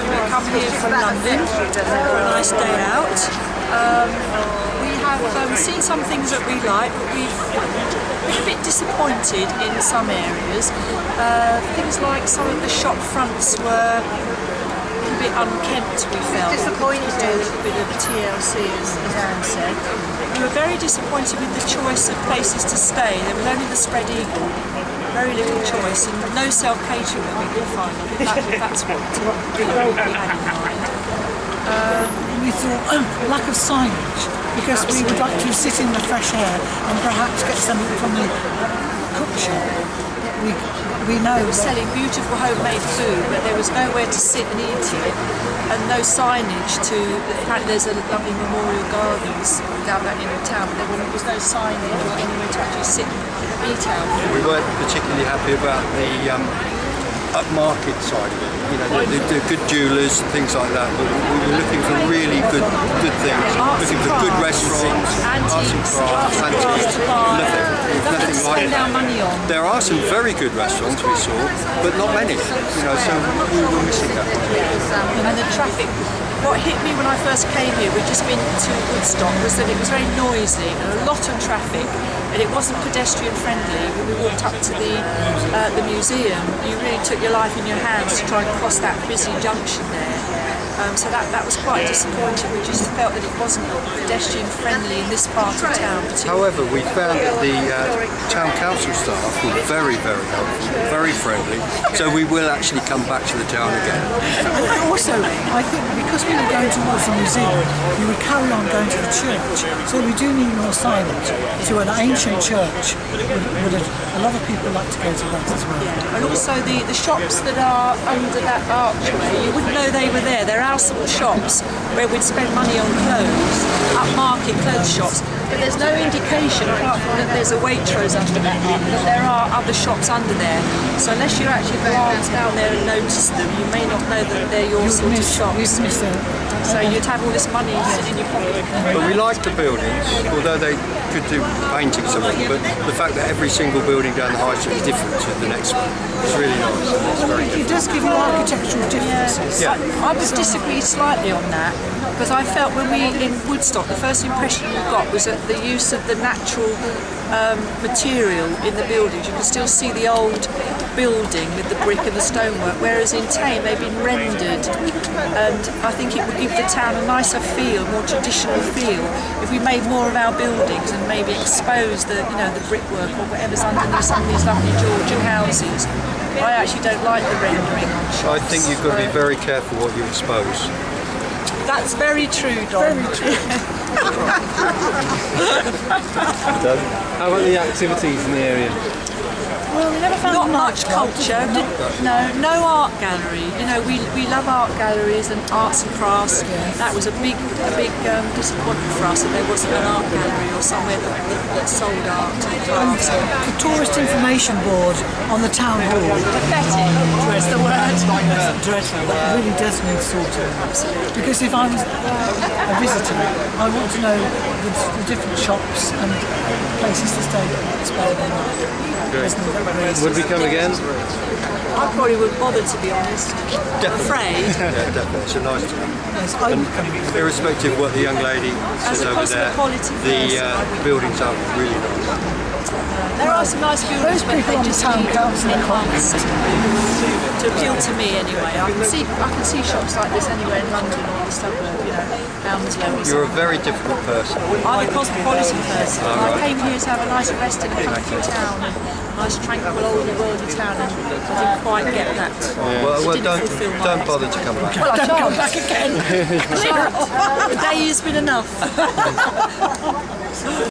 So we've come here from London for a nice day out. We have seen some things that we like, but we've been a bit disappointed in some areas. Things like some of the shop fronts were a bit unkempt, we felt. Disappointed. A little bit of TLC, as Anne said. We were very disappointed with the choice of places to stay. There was only the Spread Eagle, very little choice, and no self-catering that we could find. That's what we had in mind. We thought, lack of signage, because we would like to sit in the fresh air and perhaps get something from the cook shop. We know they were selling beautiful homemade food, but there was nowhere to sit and eat it, and no signage to. Apparently, there's a lovely memorial gardens down that end of town, but there was no signage or anywhere to actually sit and eat out. We weren't particularly happy about the upmarket side of it. You know, the good jewellers and things like that, but we were looking for really good things. Looking for good restaurants, arts and crafts, antiques, nothing like spend our money on. There are some very good restaurants we saw, but not many. You know, so we were missing that. And the traffic. What hit me when I first came here, we'd just been to Woodstock, was that it was very noisy and a lot of traffic, and it wasn't pedestrian friendly. When we walked up to the museum, you really took your life in your hands to try and cross that busy junction there. So that was quite disappointing. We just felt that it wasn't pedestrian friendly in this part of town. However, we found that the town council staff were very, very helpful, very friendly. So we will actually come back to the town again. And also, I think because we were going towards the museum, we would carry on going to the church. So we do need more signage to an ancient church. A lot of people like to go to that as well. Yeah. And also the shops that are under that archway, you wouldn't know they were there. There are some shops where we'd spend money on clothes, upmarket clothes shops, but there's no indication, apart from that there's a Waitrose under that one, that there are other shops under there. So unless you actually glance down there and notice them, you may not know that they're your sort of shops. So you'd have all this money sitting in your pocket. But we like the buildings, although they could do painting something, but the fact that every single building down the high street is different to the next one is really nice. It's very It does give you architectural differences. Yeah. I would disagree slightly on that, because I felt when we in Woodstock, the first impression we got was that the use of the natural material in the buildings. You can still see the old building with the brick and the stonework, whereas in Thame they've been rendered, and I think it would give the town a nicer feel, more traditional feel, if we made more of our buildings and maybe expose the the brickwork or whatever's underneath some of these lovely Georgian houses. I actually don't like the rendering on shops. I think you've got to be very careful what you expose. That's very true, Don. Very true. How about the activities in the area? Well, we never found not much culture. No art gallery. You know, we love art galleries and arts and crafts. That was a big disappointment for us that there wasn't an art gallery or somewhere that sold art and crafts. The tourist information board on the town hall. Pathetic. Where's the word? Dreadful. That really does need sorting. Absolutely. Because if I was a visitor, I want to know the different shops and places to stay. It's better than that. Would we come again? I probably wouldn't bother, to be honest. Afraid. Yeah, definitely. It's a nice town. Yes, I would come. Irrespective of what the young lady As says a over there, cosmopolitan the buildings are really nice. There are some nice buildings, Those but people they on the just town need council are enhanced to appeal to me anyway. I can see shops like this anywhere in London or the suburb, Hounslow. You're a very difficult person. I'm a cosmopolitan person. I came here to have a nice rest in a country town, and a nice tranquil old worldly town, and I didn't quite get that. Well, Didn't fulfil my don't bother to come back. Well, I Don't come shan't. back again. The day has been enough.